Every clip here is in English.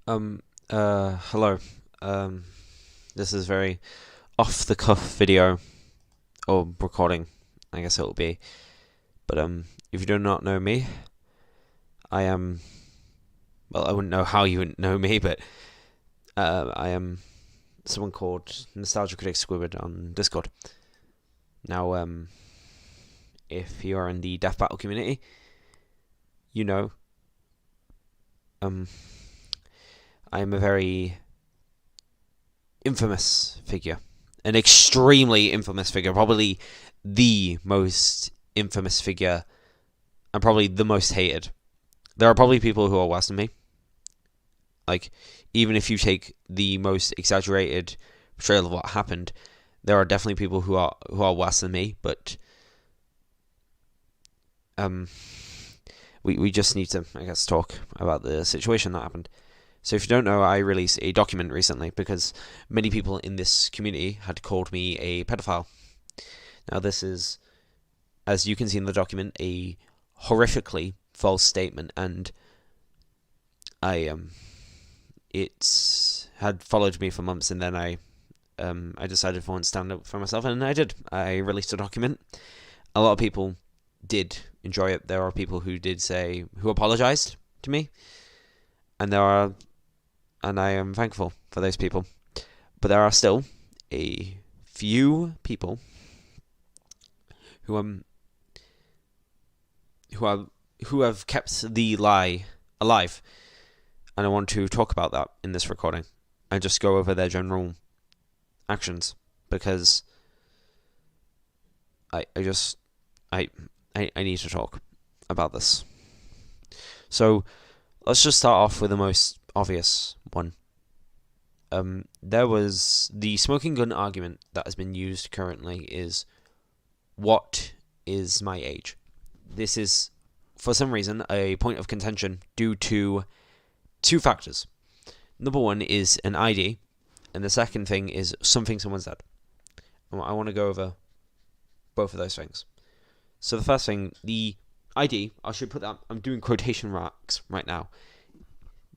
Hello. Um, this is very off the cuff video or recording, I guess it'll be. But if you do not know me, I am. Well, I wouldn't know how you wouldn't know me, but I am someone called Nostalgia Critic Squidward on Discord. Now, if you are in the death battle community, you know, um, I am a very infamous figure, an extremely infamous figure, probably the most infamous figure, and probably the most hated. There are probably people who are worse than me. Like, even if you take the most exaggerated portrayal of what happened, there are definitely people who are worse than me. But um, we just need to, I guess, talk about the situation that happened. So if you don't know, I released a document recently because many people in this community had called me a pedophile. Now this is, as you can see in the document, a horrifically false statement, and it had followed me for months, and then I decided for once to stand up for myself, and I did. I released a document. A lot of people did enjoy it. There are people who apologized to me, and I am thankful for those people. But there are still a few people who have kept the lie alive, and I want to talk about that in this recording and just go over their general actions because I need to talk about this. So let's just start off with the most obvious one. There was the smoking gun argument that has been used currently is, what is my age? This is, for some reason, a point of contention due to two factors. Number one is an ID, and the second thing is something someone said. I want to go over both of those things. So the first thing, the ID, I should put that, I'm doing quotation marks right now.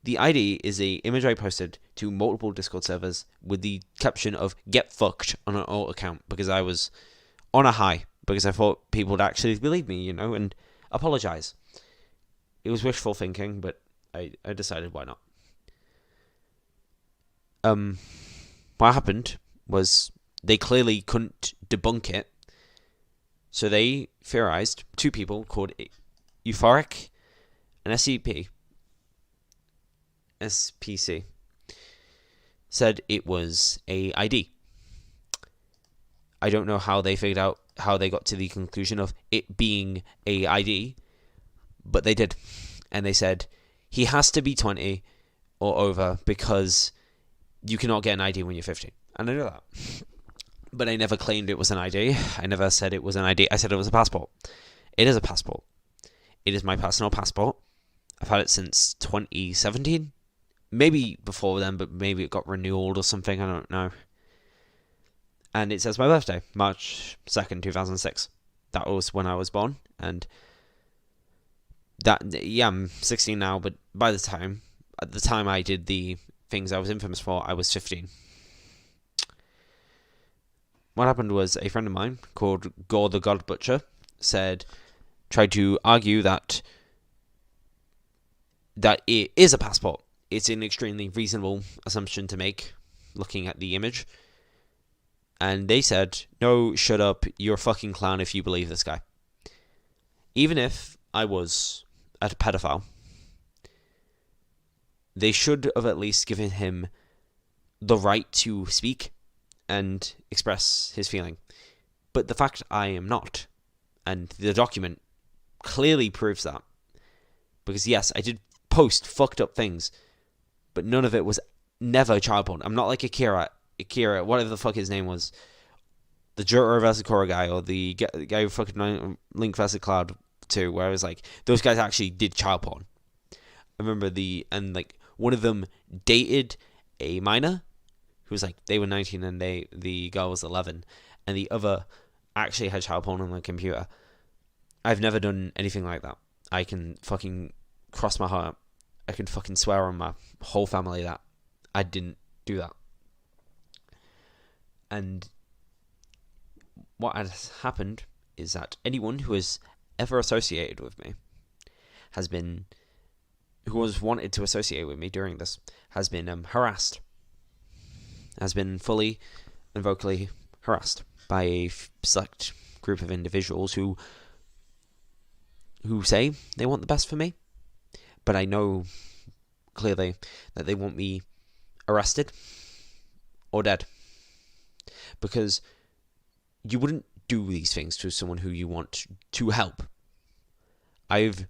The ID is a image I posted to multiple Discord servers with the caption of "get fucked" on an alt account because I was on a high, because I thought people would actually believe me, and apologize. It was wishful thinking, but I decided why not. What happened was they clearly couldn't debunk it, so they theorized, two people called Euphoric and SPC said it was a ID. I don't know how they figured out how they got to the conclusion of it being a ID, but they did. And they said he has to be 20 or over because you cannot get an ID when you're 15. And I know that. But I never claimed it was an ID. I never said it was an ID. I said it was a passport. It is a passport. It is my personal passport. I've had it since 2017. Maybe before then, but maybe it got renewed or something. I don't know. And it says my birthday, March 2nd, 2006. That was when I was born. And I'm 16 now, but at the time I did the things I was infamous for, I was 15. What happened was a friend of mine called Gore the God Butcher tried to argue that it is a passport. It's an extremely reasonable assumption to make, looking at the image. And they said, no, shut up, you're a fucking clown if you believe this guy. Even if I was a pedophile, they should have at least given him the right to speak and express his feeling. But the fact I am not, and the document clearly proves that, because yes, I did post fucked up things, but none of it was never child porn. I'm not like Akira, whatever the fuck his name was, the Jotaro vs. Korra guy, or the guy who fucking Link vs. Cloud 2, where I was like, those guys actually did child porn. I remember one of them dated a minor who was like, they were 19 and the girl was 11, and the other actually had child porn on the computer. I've never done anything like that. I can fucking cross my heart I can fucking swear on my whole family that I didn't do that. And what has happened is that anyone who has ever associated with me who has wanted to associate with me during this, has been harassed, has been fully and vocally harassed by a select group of individuals who say they want the best for me, but I know clearly that they want me arrested or dead, because you wouldn't do these things to someone who you want to help. I've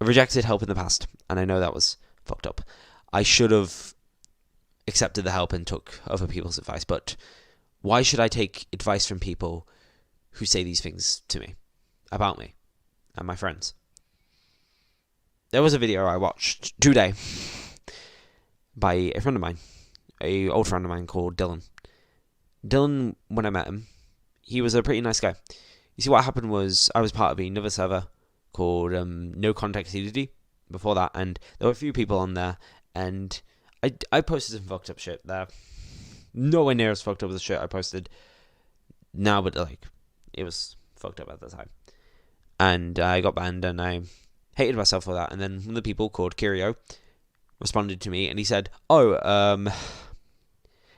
rejected help in the past, and I know that was fucked up. I should have accepted the help and took other people's advice, but why should I take advice from people who say these things to me, about me, and my friends? There was a video I watched today by a friend of mine, a old friend of mine called Dylan. Dylan, when I met him, he was a pretty nice guy. You see, what happened was I was part of another server called No Context CDD before that, and there were a few people on there, and I posted some fucked up shit there. Nowhere near as fucked up as the shit I posted now, but like, it was fucked up at the time. And I got banned, and I hated myself for that. And then one of the people called Kirio responded to me, and he said,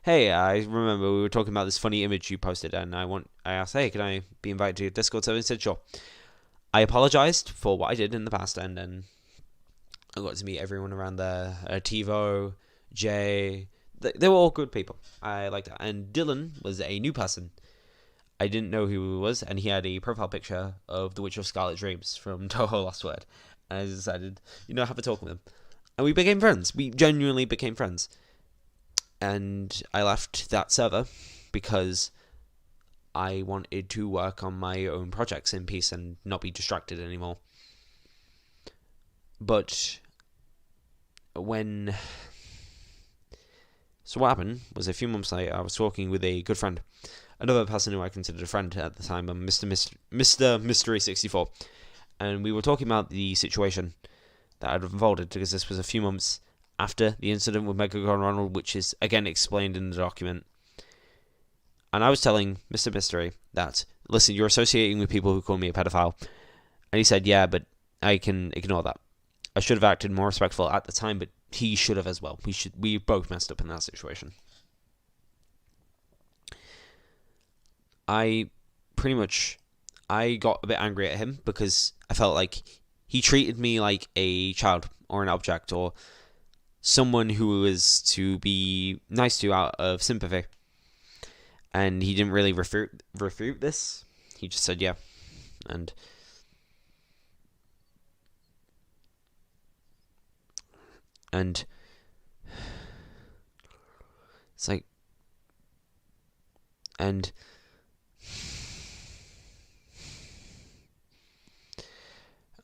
hey, I remember we were talking about this funny image you posted, and I asked, hey, can I be invited to your Discord server? He said, sure. I apologized for what I did in the past, and then I got to meet everyone around there. Tivo, Jay, they were all good people. I liked that. And Dylan was a new person. I didn't know who he was, and he had a profile picture of the Witch of Scarlet Dreams from Toho Last Word. And I decided, have a talk with him. And we became friends. We genuinely became friends. And I left that server because I wanted to work on my own projects in peace and not be distracted anymore. But so what happened was, a few months later, I was talking with a good friend, another person who I considered a friend at the time, Mr. Mystery 64, and we were talking about the situation that had unfolded, because this was a few months after the incident with Megagon Ronald, which is again explained in the document. And I was telling Mr. Mystery that, listen, you're associating with people who call me a pedophile. And he said, yeah, but I can ignore that. I should have acted more respectful at the time, but he should have as well. We both messed up in that situation. I got a bit angry at him because I felt like he treated me like a child or an object or someone who was to be nice to out of sympathy. And he didn't really refute this. He just said, yeah. And it's like, and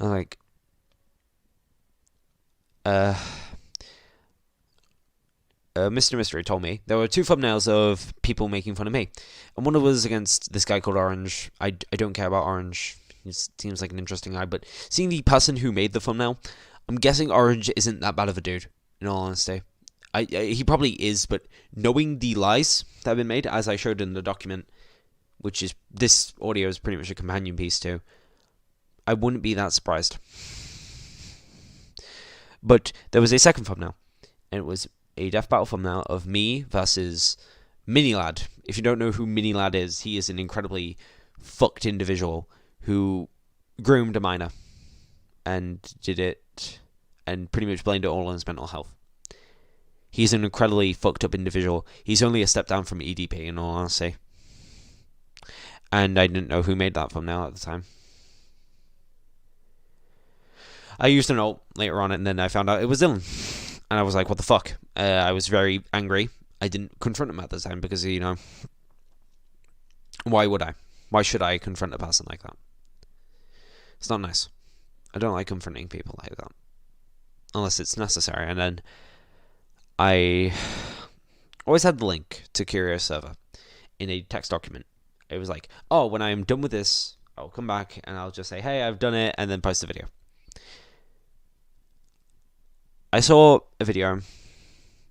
I'm like, Mr. Mystery told me there were two thumbnails of people making fun of me, and one was against this guy called Orange. I don't care about Orange. He seems like an interesting guy, but seeing the person who made the thumbnail, I'm guessing Orange isn't that bad of a dude, in all honesty. He probably is, but knowing the lies that have been made, as I showed in the document, which is, this audio is pretty much a companion piece to, I wouldn't be that surprised. But there was a second thumbnail, and it was a death battle thumbnail of me versus Minilad. If you don't know who Minilad is, he is an incredibly fucked individual who groomed a minor and did it and pretty much blamed it all on his mental health. He's an incredibly fucked up individual. He's only a step down from EDP, in all honesty. And I didn't know who made that thumbnail at the time. I used an alt later on, and then I found out it was Dylan. And I was like, what the fuck? I was very angry. I didn't confront him at the time because, why would I? Why should I confront a person like that? It's not nice. I don't like confronting people like that. Unless it's necessary. And then I always had the link to Curious Server in a text document. It was like, oh, when I'm done with this, I'll come back and I'll just say, hey, I've done it, and then post the video. I saw a video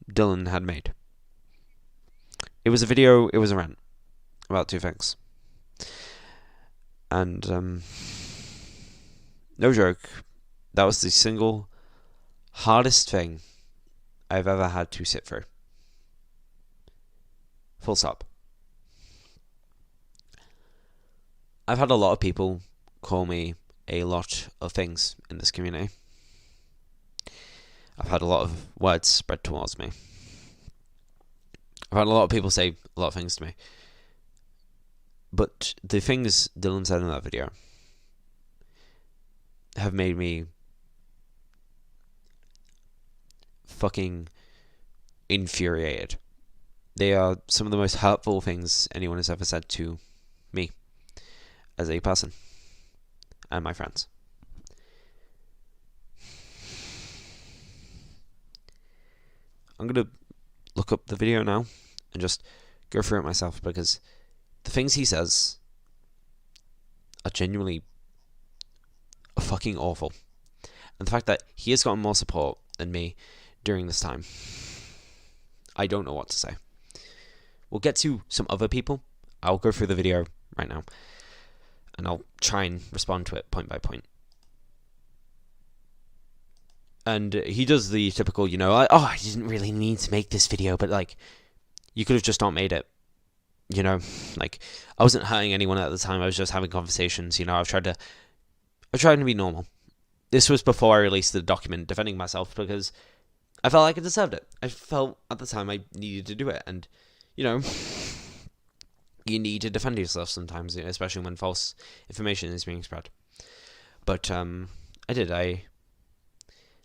Dylan had made. It was a rant about two things. And, no joke, that was the single hardest thing I've ever had to sit through. Full stop. I've had a lot of people call me a lot of things in this community. I've had a lot of words spread towards me. I've had a lot of people say a lot of things to me. But the things Dylan said in that video have made me fucking infuriated. They are some of the most hurtful things anyone has ever said to me as a person and my friends. I'm going to look up the video now and just go through it myself, because the things he says are genuinely fucking awful. And the fact that he has gotten more support than me during this time, I don't know what to say. We'll get to some other people. I'll go through the video right now, and I'll try and respond to it point by point. And he does the typical, I didn't really need to make this video, but, like, you could have just not made it. Like, I wasn't hurting anyone at the time. I was just having conversations. I've tried to be normal. This was before I released the document defending myself, because I felt like I deserved it. I felt at the time I needed to do it. And, you need to defend yourself sometimes, especially when false information is being spread. But I did. I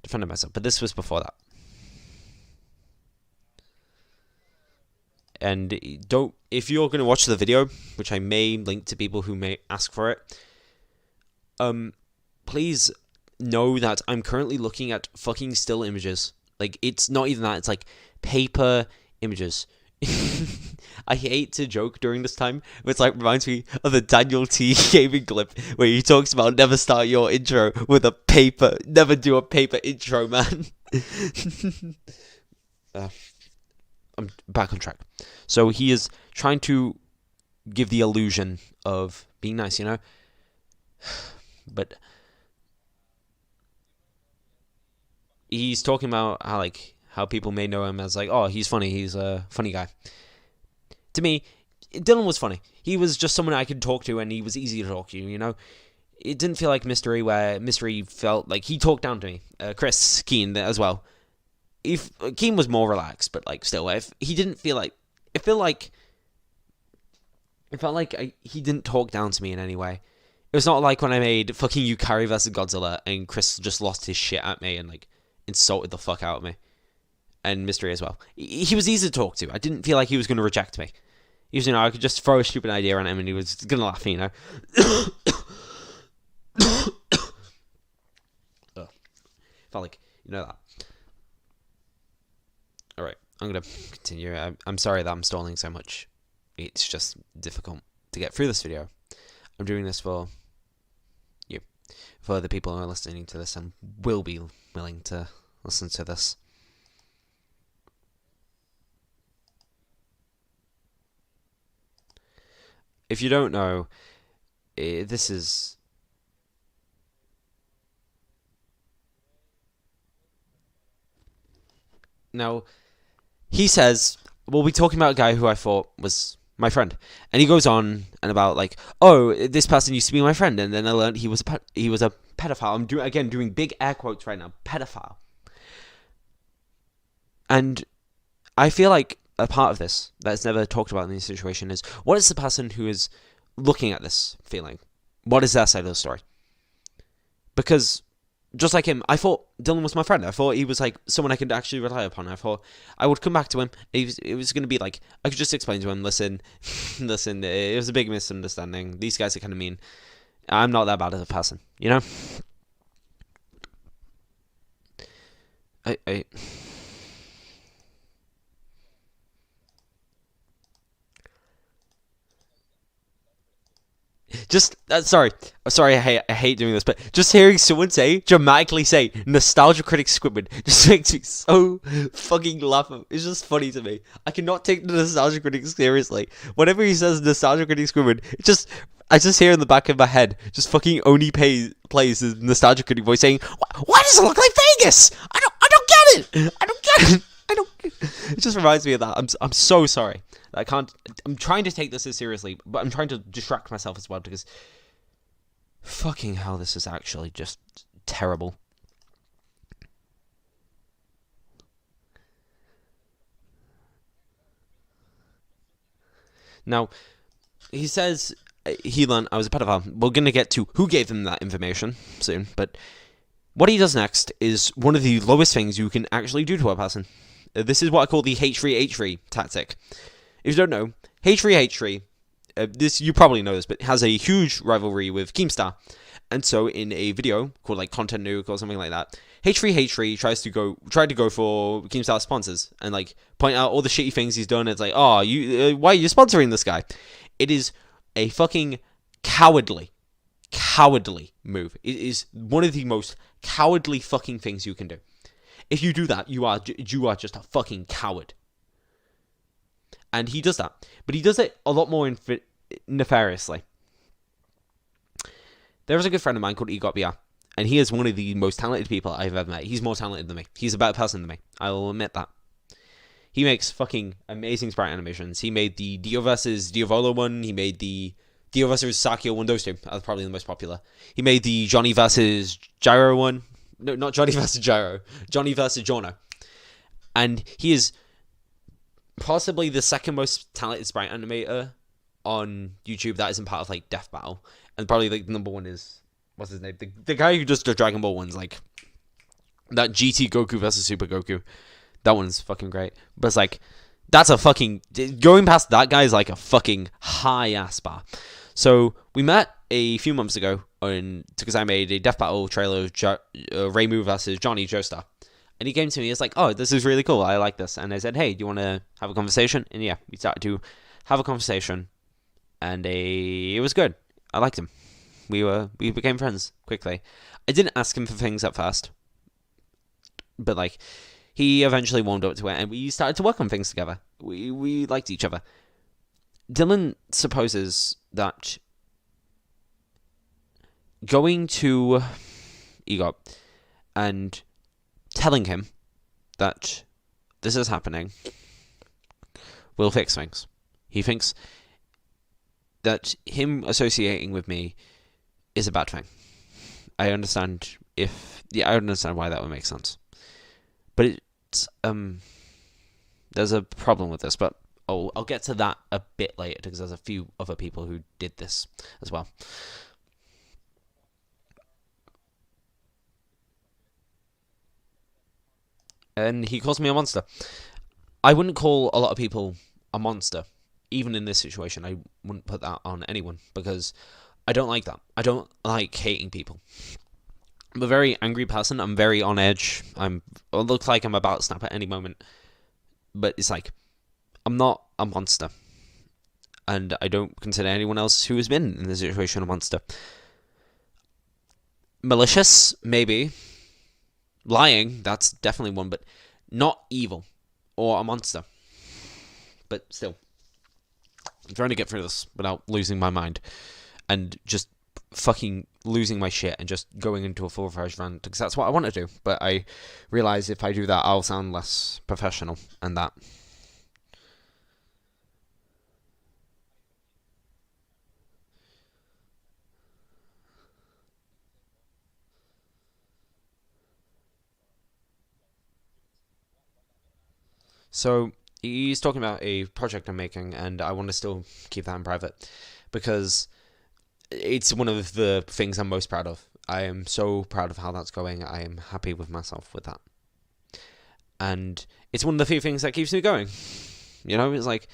defended myself. But this was before that. And if you're going to watch the video, which I may link to people who may ask for it, please know that I'm currently looking at fucking still images. Like, it's not even that, it's like paper images. I hate to joke during this time, but it's like, reminds me of the Daniel T gaming clip where he talks about never start your intro with a paper, never do a paper intro, man. I'm back on track. So he is trying to give the illusion of being nice, but he's talking about how people may know him as like, oh, he's funny, he's a funny guy. To me, Dylan was funny. He was just someone I could talk to, and he was easy to talk to, It didn't feel like Mystery, where Mystery felt like he talked down to me. Chris Keen as well. If Keen was more relaxed, but still, if he didn't feel like, it felt like he didn't talk down to me in any way. It was not like when I made fucking Yukari vs Godzilla and Chris just lost his shit at me and insulted the fuck out of me, and Mystery as well. He was easy to talk to. I didn't feel like he was going to reject me. He was, I could just throw a stupid idea at him and he was gonna laugh, Felt like that. Alright, I'm going to continue. I'm sorry that I'm stalling so much. It's just difficult to get through this video. I'm doing this for you. For the people who are listening to this and will be willing to listen to this. If you don't know, this is... Now, he says, we'll be talking about a guy who I thought was my friend. And he goes on and about oh, this person used to be my friend, and then I learned he was a pedophile. I'm doing big air quotes right now. Pedophile. And I feel like a part of this that's never talked about in this situation is, what is the person who is looking at this feeling? What is their side of the story? Because just like him, I thought Dylan was my friend. I thought he was someone I could actually rely upon. I thought I would come back to him. It was going to be I could just explain to him, listen, it was a big misunderstanding. These guys are kind of mean. I'm not that bad as a person, Just sorry, I hate doing this, but just hearing someone dramatically say Nostalgia Critic Squidward just makes me so fucking laugh. It's just funny to me. I cannot take the Nostalgia Critic seriously. Whenever he says Nostalgia Critic Squidward, I just hear in the back of my head just fucking Oni plays the Nostalgia Critic voice saying, "Why does it look like Vegas? I don't get it. I don't get it. I don't." It just reminds me of that. I'm so sorry. I can't. I'm trying to take this as seriously, but I'm trying to distract myself as well because fucking hell, this is actually just terrible. Now, he says he learned I was a pedophile. We're gonna get to who gave him that information soon, but what he does next is one of the lowest things you can actually do to a person. This is what I call the H3H3 tactic. If you don't know, H3H3, this you probably know this, but has a huge rivalry with Keemstar. And so in a video called like Content Nuke or something like that, H3H3 tried to go for Keemstar sponsors and like point out all the shitty things he's done. It's like, oh, why are you sponsoring this guy? It is a fucking cowardly move. It is one of the most cowardly fucking things you can do. If you do that, you are just a fucking coward. And he does that. But he does it a lot more nefariously. There is a good friend of mine called Egotbia, and he is one of the most talented people I've ever met. He's more talented than me. He's a better person than me. I will admit that. He makes fucking amazing sprite animations. He made the Dio vs. Diavolo one. He made the Dio vs. Sakio one. Those two are probably the most popular. He made the Johnny vs. Gyro one. No, not Johnny vs. Gyro. Johnny vs. Jono. And he is possibly the second most talented sprite animator on YouTube that isn't part of like Death Battle, and probably like the number one is what's his name, the guy who does the Dragon Ball ones, like that GT Goku versus Super Goku. That one's fucking great, but it's like that's a fucking going past that guy is like a fucking high ass bar. So we met a few months ago because I made a Death Battle trailer of Reimu versus Johnny Joestar. And he came to me, he's like, oh, this is really cool, I like this. And I said, hey, do you want to have a conversation? And yeah, we started to have a conversation. And it was good. I liked him. We became friends quickly. I didn't ask him for things at first. But like, he eventually warmed up to it. And we started to work on things together. We liked each other. Dylan supposes that going to Egot and telling him that this is happening will fix things. He thinks that him associating with me is a bad thing. I understand why that would make sense. But it's there's a problem with this, but I'll get to that a bit later because there's a few other people who did this as well. And he calls me a monster. I wouldn't call a lot of people a monster. Even in this situation, I wouldn't put that on anyone because I don't like that. I don't like hating people. I'm a very angry person. I'm very on edge. I look like I'm about to snap at any moment. But it's like, I'm not a monster. And I don't consider anyone else who has been in this situation a monster. Malicious, maybe. Lying, that's definitely one, but not evil or a monster. But still, I'm trying to get through this without losing my mind and just fucking losing my shit and just going into a full-fledged rant because that's what I want to do. But I realize if I do that, I'll sound less professional and that. So he's talking about a project I'm making, and I want to still keep that in private because it's one of the things I'm most proud of. I am so proud of how that's going. I am happy with myself with that. And it's one of the few things that keeps me going. You know, it's like,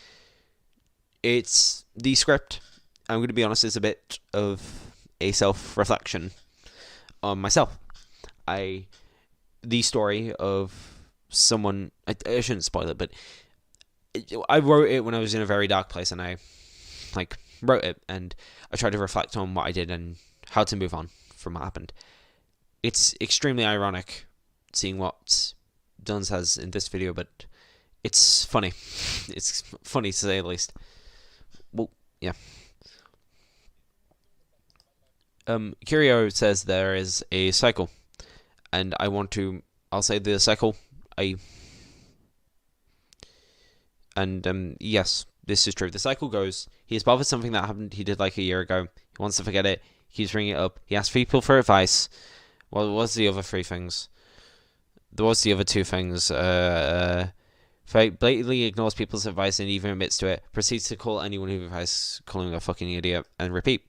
it's the script. I'm going to be honest, it's a bit of a self-reflection on myself. The story of someone, I shouldn't spoil it, but I wrote it when I was in a very dark place, and I wrote it, and I tried to reflect on what I did and how to move on from what happened. It's extremely ironic seeing what Dunn says in this video, but it's funny. It's funny to say the least. Well, yeah. Curio says there is a cycle, and I'll say the cycle. Yes, this is true. The cycle goes, he is bothered something that happened he did like a year ago. He wants to forget it. He keeps bringing it up. He asks people for advice. What was the other three things? There was the other two things. Blatantly ignores people's advice and even admits to it. Proceeds to call anyone who advice, calling him a fucking idiot, and repeat.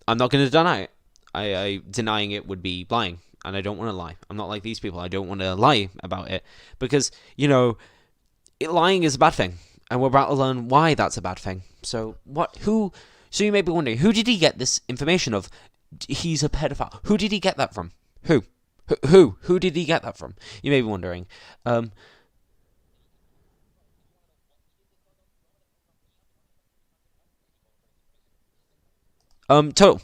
I'm not going to deny it. Denying it would be lying, and I don't want to lie. I'm not like these people. I don't want to lie about it because, lying is a bad thing, and we're about to learn why that's a bad thing. So So you may be wondering, who did he get this information of? He's a pedophile. Who did he get that from? Who did he get that from? You may be wondering. Total.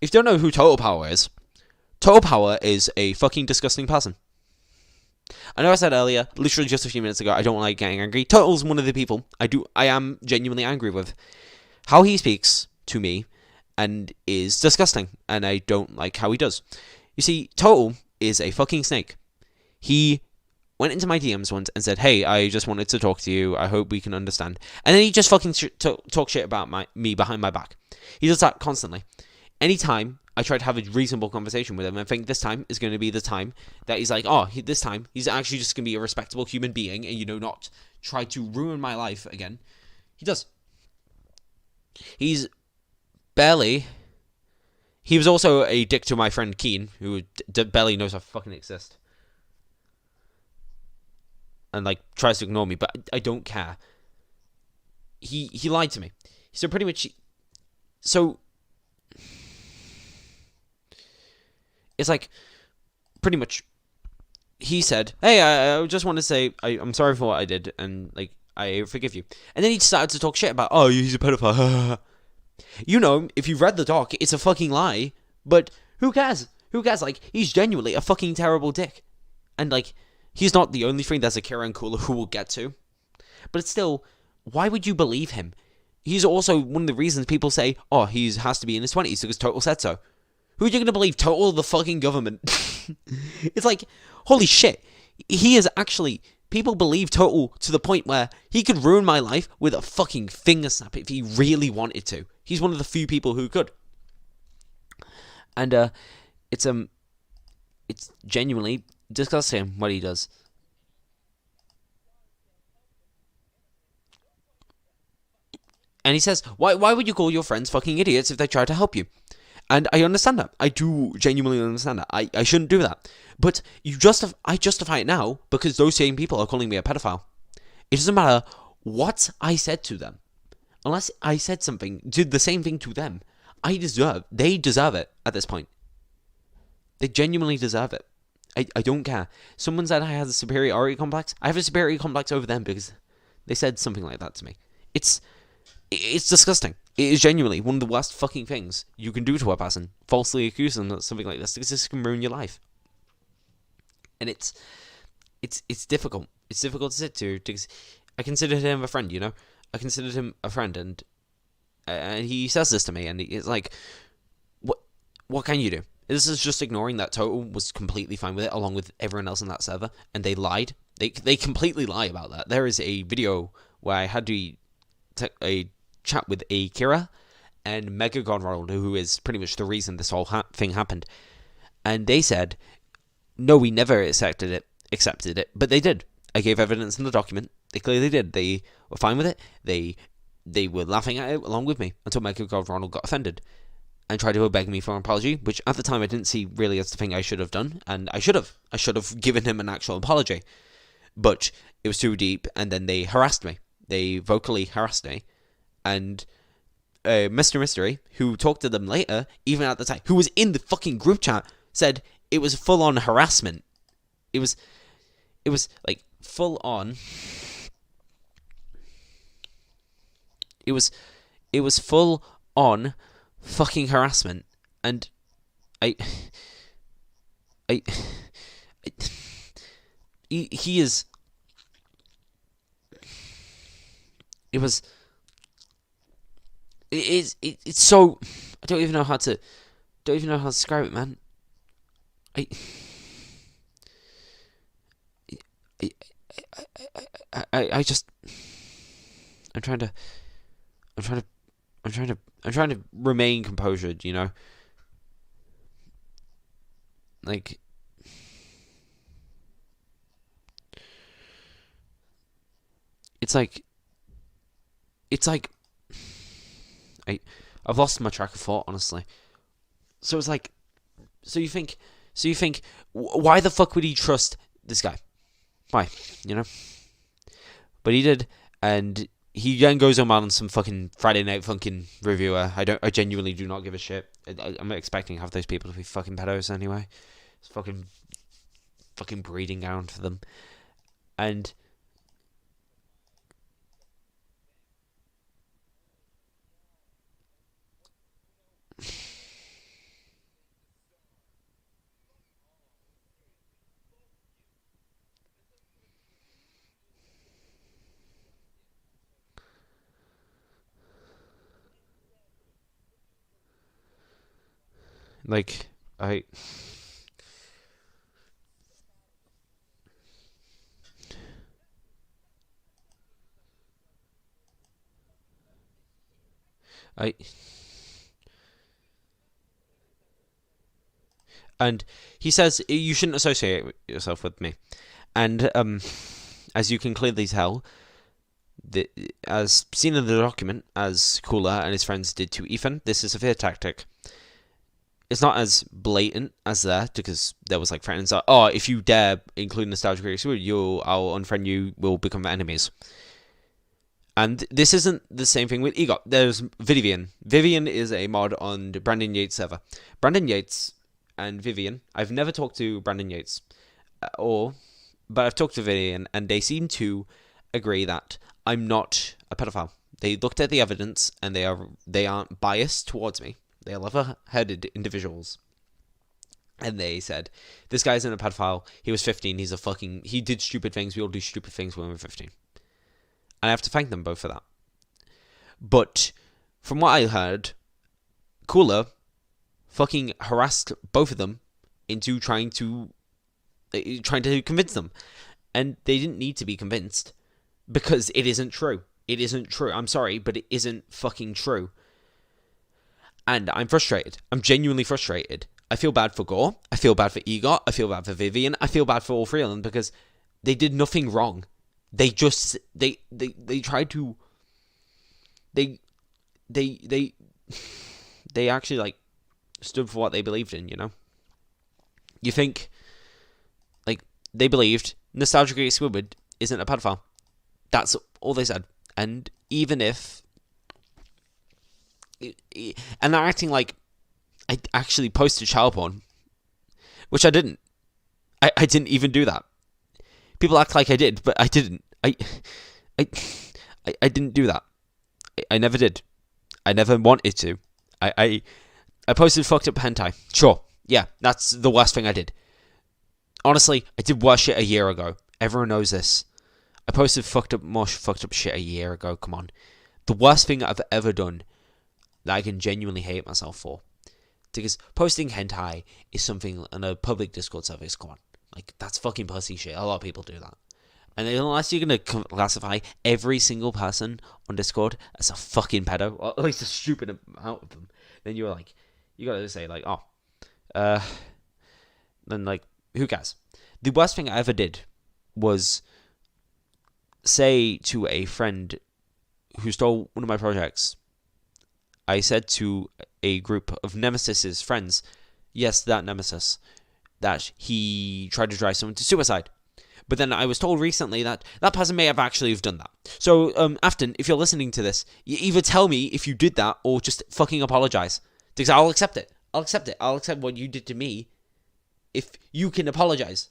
If you don't know who Total Power is a fucking disgusting person. I know I said earlier, literally just a few minutes ago, I don't like getting angry. Total's one of the people I am genuinely angry with. How he speaks to me and is disgusting, and I don't like how he does. You see, Total is a fucking snake. He went into my DMs once and said, "Hey, I just wanted to talk to you. I hope we can understand." And then he just fucking talk shit about me behind my back. He does that constantly. Anytime I try to have a reasonable conversation with him, I think this time is going to be the time that he's like, this time he's actually just going to be a respectable human being and, not try to ruin my life again. He does. He was also a dick to my friend Keen, who barely knows I fucking exist. And, tries to ignore me, but I don't care. He lied to me. So pretty much... So... It's pretty much... He said, "Hey, I just want to say I'm sorry for what I did, and, I forgive you." And then he started to talk shit about, he's a pedophile. If you've read the doc, it's a fucking lie. But who cares? Who cares? He's genuinely a fucking terrible dick. And, he's not the only thing there's a Kira and Cooler who we'll get to. But it's still, why would you believe him? He's also one of the reasons people say, he has to be in his 20s because Total said so. Who are you going to believe? Total or the fucking government? It's holy shit. He is actually... People believe Total to the point where he could ruin my life with a fucking finger snap if he really wanted to. He's one of the few people who could. And it's genuinely disgusting what he does. And he says, why would you call your friends fucking idiots if they try to help you? And I understand that. I do genuinely understand that. I shouldn't do that. But I justify it now because those same people are calling me a pedophile. It doesn't matter what I said to them. Unless I said did the same thing to them. They deserve it at this point. They genuinely deserve it. I don't care. Someone said I had a superiority complex. I have a superiority complex over them because they said something like that to me. It's disgusting. It is genuinely one of the worst fucking things you can do to a person. Falsely accuse them of something like this because this can ruin your life. And it's difficult. It's difficult to sit to because I considered him a friend, I considered him a friend, and he says this to me, and it's what can you do? This is just ignoring that Total was completely fine with it, along with everyone else on that server, and they lied. They completely lie about that. There is a video where I had a chat with a Kira and Mega Godroll, who is pretty much the reason this whole thing happened, and they said, "No, we never accepted it," but they did. I gave evidence in the document. They clearly did. They were fine with it. They were laughing at it along with me until Mega Godroll got offended and tried to beg me for an apology, which at the time I didn't see really as the thing I should have done, and I should have given him an actual apology, but it was too deep, and then they harassed me. They vocally harassed me, and Mr. Mystery, who talked to them later, even at the time, who was in the fucking group chat, said it was full-on harassment. It was full-on. It was It was full on fucking harassment, and I, I, he is. It was. It's so. I don't even know how to describe it, man. I just. I'm trying to. I'm trying to remain composed, you know? Like, it's like I've lost my track of thought, honestly. So it's like, so you think, why the fuck would he trust this guy? Why, you know? But he did, and he then goes on some fucking Friday Night Funkin' reviewer. I genuinely do not give a shit. I'm expecting half those people to be fucking pedos anyway. It's fucking breeding ground for them. And like, I and he says you shouldn't associate yourself with me. And as you can clearly tell, as seen in the document, as Cooler and his friends did to Ethan, this is a fear tactic. It's not as blatant as that, because there was like threats that, oh, if you dare include Nostalgia Critic Squidward, I'll unfriend you, we'll become enemies. And this isn't the same thing with EGOT. There's Vivian. Vivian is a mod on the Brandon Yates server. Brandon Yates and Vivian, I've never talked to Brandon Yates, but I've talked to Vivian, and they seem to agree that I'm not a pedophile. They looked at the evidence, and they aren't biased towards me. They are level-headed individuals. And they said, this guy isn't a pedophile. He was 15. He did stupid things. We all do stupid things when we're 15. And I have to thank them both for that. But from what I heard, Cooler fucking harassed both of them into trying to convince them. And they didn't need to be convinced, because it isn't true. It isn't true. I'm sorry, but it isn't fucking true. And I'm frustrated. I'm genuinely frustrated. I feel bad for Gore. I feel bad for EGOT. I feel bad for Vivian. I feel bad for all three of them, because they did nothing wrong. They just they tried to they actually like stood for what they believed in, you know? You think like they believed Nostalgia Critic Squidward isn't a pedophile. That's all they said. And even if and they're acting like I actually posted child porn, which I didn't. I didn't even do that. People act like I did, but I didn't. I didn't do that. I never did. I never wanted to. I posted fucked up hentai. Sure. Yeah, that's the worst thing I did. Honestly, I did worse shit a year ago. Everyone knows this. I posted more fucked up shit a year ago. Come on. The worst thing I've ever done that I can genuinely hate myself for. Because posting hentai is something on a public Discord server. Come on. Like, that's fucking pussy shit. A lot of people do that. And unless you're going to classify every single person on Discord as a fucking pedo, or at least a stupid amount of them, then you're like, you got to say, like, then, like, who cares? The worst thing I ever did was say to a friend who stole one of my projects, I said to a group of Nemesis's friends, yes, that Nemesis, that he tried to drive someone to suicide. But then I was told recently that that person may have actually done that. So, Afton, if you're listening to this, you either tell me if you did that or just fucking apologize. Because I'll accept it. I'll accept what you did to me if you can apologize.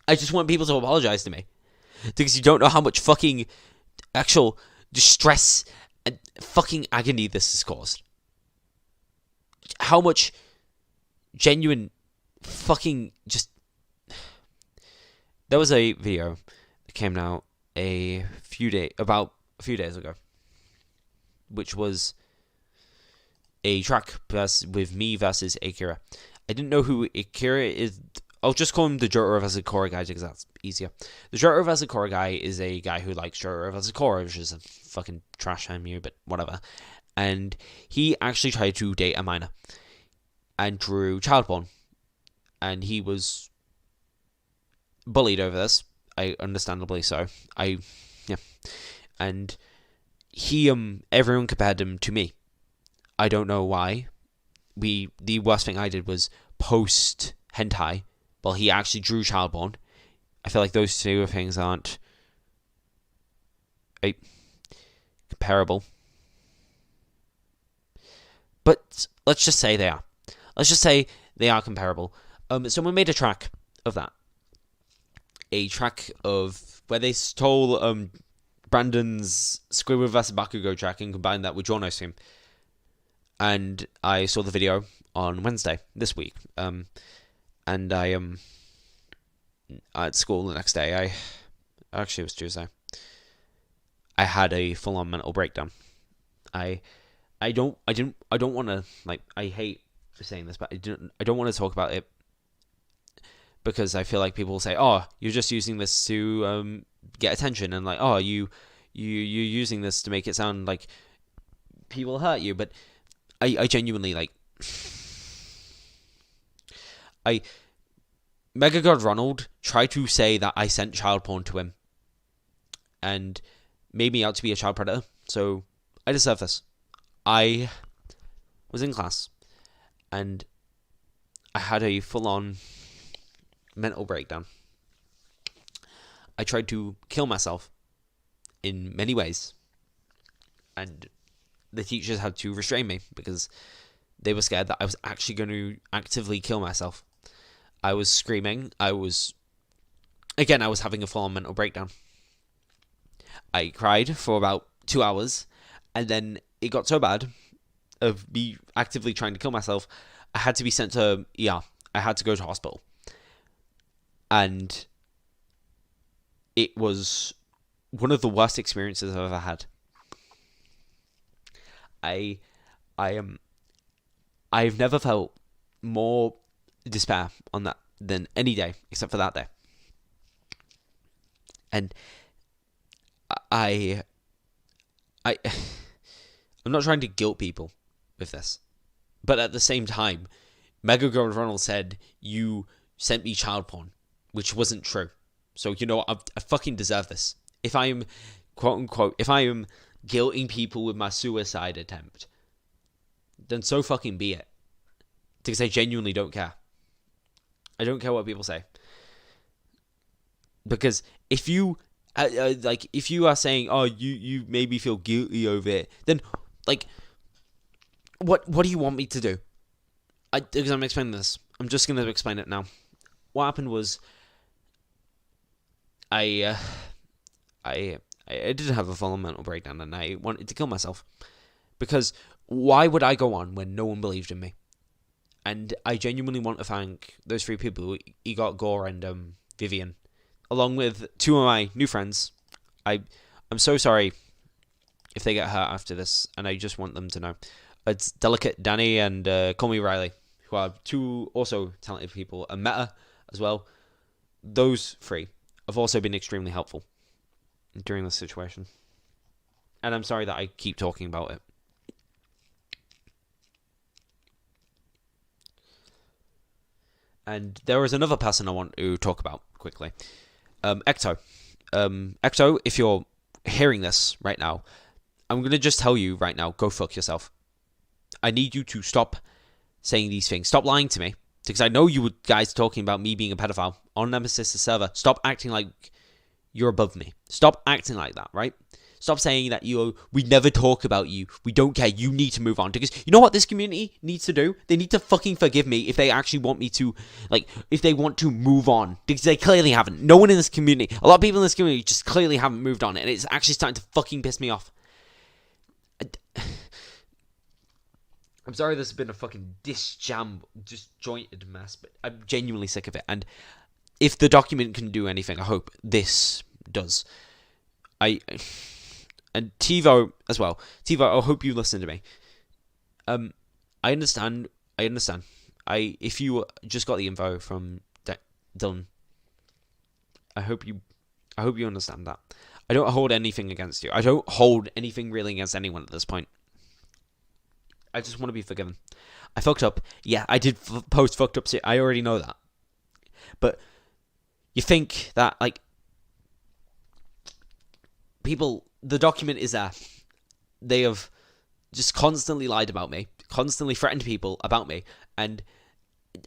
I just want people to apologize to me. Because you don't know how much fucking actual distress fucking agony this has caused. How much genuine fucking just... There was a video that came out about a few days ago, which was a track with me versus Akira. I didn't know who Akira is. I'll just call him the Jotaro vs. Korra guy because that's easier. The Jotaro vs. Korra guy is a guy who likes Jotaro vs. Korra, which is a fucking trash anime, but whatever. And he actually tried to date a minor and drew child porn. And he was bullied over this. Understandably so. And everyone compared him to me. I don't know why. The worst thing I did was post hentai, while he actually drew child porn. I feel like those two things aren't comparable. But let's just say they are. Let's just say they are comparable. Someone made a track of that. A track of where they stole Brandon's Squidward vs. Bakugo track and combined that with Jono's theme. And I saw the video on Wednesday this week. And I at school the next day. Actually, it was Tuesday. I had a full-on mental breakdown. I don't want to, like, I hate saying this, but I don't want to talk about it because I feel like people will say, "Oh, you're just using this to get attention," and like, "Oh, you're using this to make it sound like people hurt you." But I genuinely, like, Mega God Ronald tried to say that I sent child porn to him and made me out to be a child predator, so I deserve this. I was in class and I had a full-on mental breakdown. I tried to kill myself in many ways, and the teachers had to restrain me because they were scared that I was actually going to actively kill myself. I was screaming. I was having a full-on mental breakdown. I cried for about 2 hours, and then it got so bad of me actively trying to kill myself, I had to be sent to ER. I had to go to hospital. And it was one of the worst experiences I've ever had. I've never felt more despair on that than any day except for that day. And I'm not trying to guilt people with this, but at the same time, Mega God Ronald said you sent me child porn, which wasn't true. So you know what? I fucking deserve this. If I am, quote unquote, if I am guilting people with my suicide attempt, then so fucking be it. Because I genuinely don't care. I don't care what people say. Because if you if you are saying, "Oh, you made me feel guilty over it," then like, what do you want me to do? Because I'm explaining this. I'm just gonna explain it now. What happened was, I did have a full mental breakdown and I wanted to kill myself. Because why would I go on when no one believed in me? And I genuinely want to thank those 3 people, Egot, Gore, and Vivian, along with 2 of my new friends. I'm so sorry if they get hurt after this, and I just want them to know. It's Delicate Danny and Call Me Riley, who are 2 also talented people, and Meta as well. Those 3 have also been extremely helpful during this situation. And I'm sorry that I keep talking about it. And there is another person I want to talk about quickly. Ecto. Ecto, if you're hearing this right now, I'm going to just tell you right now, go fuck yourself. I need you to stop saying these things. Stop lying to me. Because I know you were guys talking about me being a pedophile on Nemesis' server. Stop acting like you're above me. Stop acting like that, right? Stop saying that we never talk about you. We don't care. You need to move on. Because you know what this community needs to do? They need to fucking forgive me if they actually want me to, if they want to move on. Because they clearly haven't. No one in this community, a lot of people in this community just clearly haven't moved on. And it's actually starting to fucking piss me off. I'm sorry this has been a fucking disjointed mess, but I'm genuinely sick of it. And if the document can do anything, I hope this does. And TiVo as well. TiVo, I hope you listen to me. I understand. If you just got the info from Dylan, I hope you understand that. I don't hold anything against you. I don't hold anything really against anyone at this point. I just want to be forgiven. I fucked up. Yeah, I did post fucked up shit. I already know that. But you think that, like, people, the document is there. They have just constantly lied about me, constantly threatened people about me, and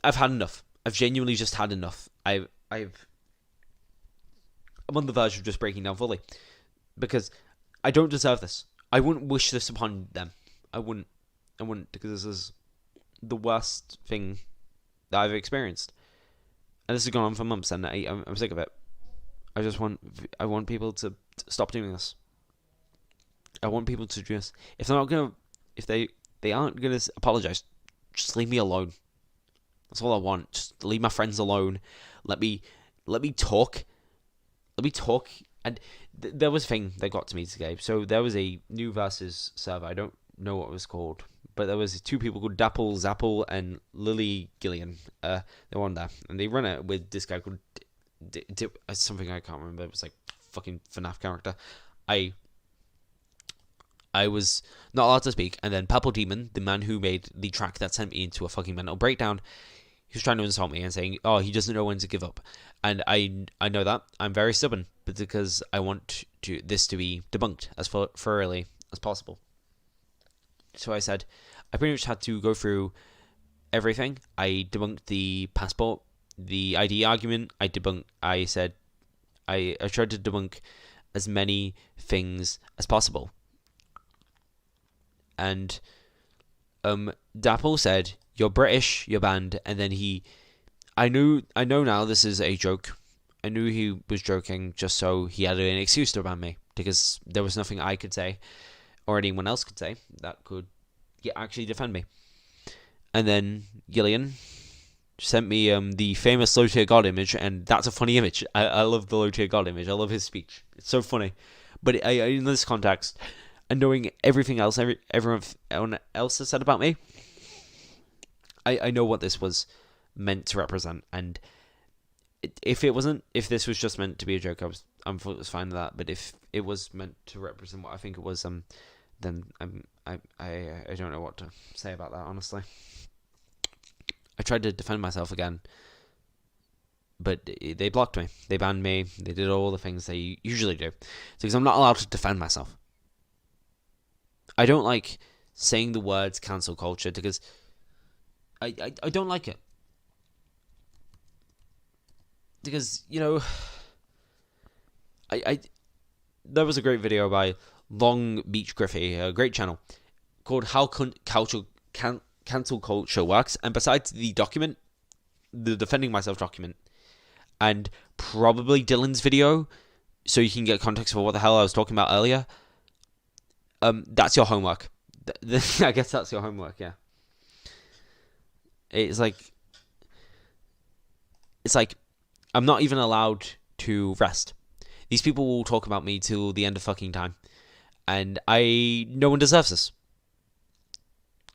I've had enough. I've genuinely just had enough. I'm on the verge of just breaking down fully, because I don't deserve this. I wouldn't wish this upon them. I wouldn't, because this is the worst thing that I've experienced, and this has gone on for months, and I'm sick of it. I want people to stop doing this. I want people to just, if they aren't gonna apologize, just leave me alone. That's all I want. Just leave my friends alone. Let me talk. Let me talk. And there was a thing that got to me today. So there was a new Versus server. I don't know what it was called, but there was two people called Dapple Zapple and Lily Gillian. They were on there, and they run it with this guy called something I can't remember. It was like fucking FNAF character. I was not allowed to speak, and then Purple Demon, the man who made the track that sent me into a fucking mental breakdown, he was trying to insult me and saying, "Oh, he doesn't know when to give up," and I know that I'm very stubborn, but because I want this to be debunked as thoroughly as possible. So I said, I pretty much had to go through everything. I debunked the passport, the ID argument. I said, I tried to debunk as many things as possible. And Dapple said, "You're British, you're banned." And then I know now this is a joke. I knew he was joking just so he had an excuse to ban me, because there was nothing I could say or anyone else could say that could actually defend me. And then Gillian sent me the famous low tier god image, and that's a funny image. I love the low tier god image. I love his speech. It's so funny. But in this context, and knowing everything else everyone else has said about me, I know what this was meant to represent. And if this was just meant to be a joke, I was fine with that. But if it was meant to represent what I think it was, then I don't know what to say about that, honestly. I tried to defend myself again, but they blocked me. They banned me. They did all the things they usually do, because I'm not allowed to defend myself. I don't like saying the words cancel culture, because I don't like it. Because, there was a great video by Long Beach Griffey, a great channel, called How Cancel Culture Works. And besides the document, the defending myself document, and probably Dylan's video, so you can get context for what the hell I was talking about earlier, that's your homework. I guess that's your homework, yeah. It's like I'm not even allowed to rest. These people will talk about me till the end of fucking time. And no one deserves this.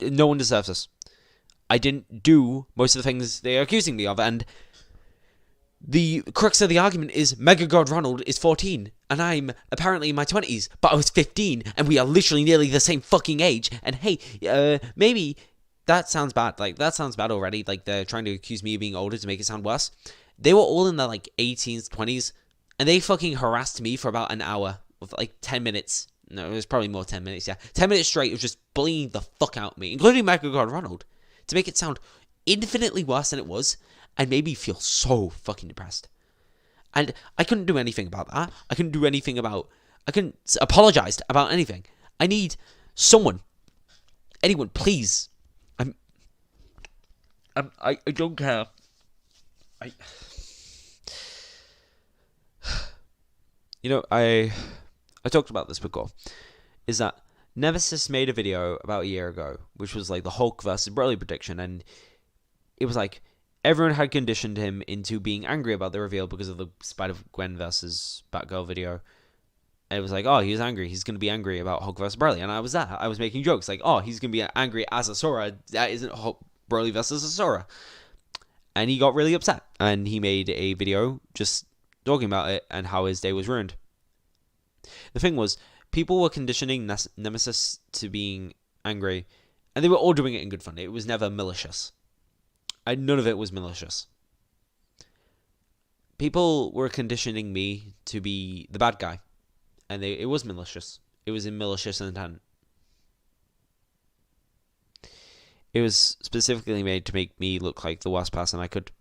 No one deserves this. I didn't do most of the things they are accusing me of, and the crux of the argument is Mega God Ronald is 14, and I'm apparently in my 20s, but I was 15, and we are literally nearly the same fucking age. And hey, maybe that sounds bad. Like, that sounds bad already. Like, they're trying to accuse me of being older to make it sound worse. They were all in their, 18s, 20s, and they fucking harassed me for about an hour, with 10 minutes. No, it was probably more 10 minutes, yeah. 10 minutes straight of just bullying the fuck out of me, including Mega God Ronald, to make it sound infinitely worse than it was, and made me feel so fucking depressed. And I couldn't do anything about that. I couldn't apologize about anything. I need someone, anyone, please. I don't care. I talked about this before, is that Nemesis made a video about a year ago, which was like the Hulk versus Broly prediction, and it was like everyone had conditioned him into being angry about the reveal because of the Spider-Gwen versus Batgirl video. And it was like, oh, he's angry. He's going to be angry about Hulk versus Broly. And I was that. I was making jokes like, oh, he's going to be angry as a Sora. That isn't Hulk Broly versus a Sora. And he got really upset. And he made a video just talking about it and how his day was ruined. The thing was, people were conditioning Nemesis to being angry. And they were all doing it in good fun. It was never malicious. None of it was malicious. People were conditioning me to be the bad guy. And it was malicious. It was in malicious intent. It was specifically made to make me look like the worst person I could.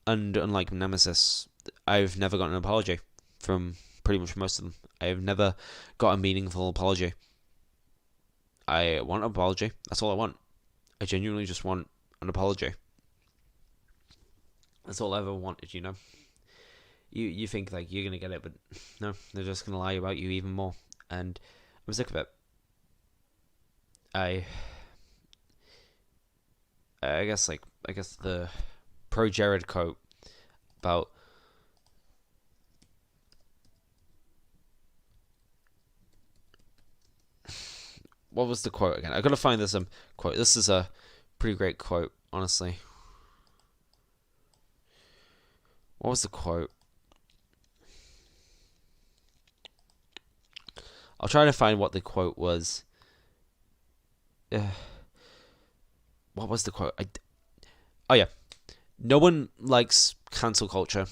And unlike Nemesis, I've never gotten an apology from pretty much most of them. I've never got a meaningful apology. I want an apology. That's all I want. I genuinely just want an apology. That's all I ever wanted, you know? You think like you're gonna get it, but no, they're just gonna lie about you even more, and I'm sick of it. I guess the pro Jared quote about what was the quote again? I gotta find this quote. This is a pretty great quote, honestly. What was the quote? I'll try to find what the quote was. What was the quote? Oh yeah. No one likes cancel culture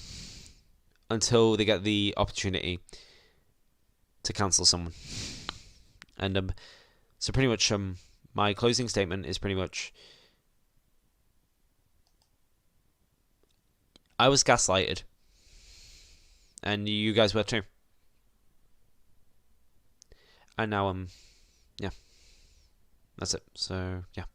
until they get the opportunity to cancel someone. And so pretty much my closing statement is pretty much I was gaslighted. And you guys were too. And now yeah. That's it. So yeah.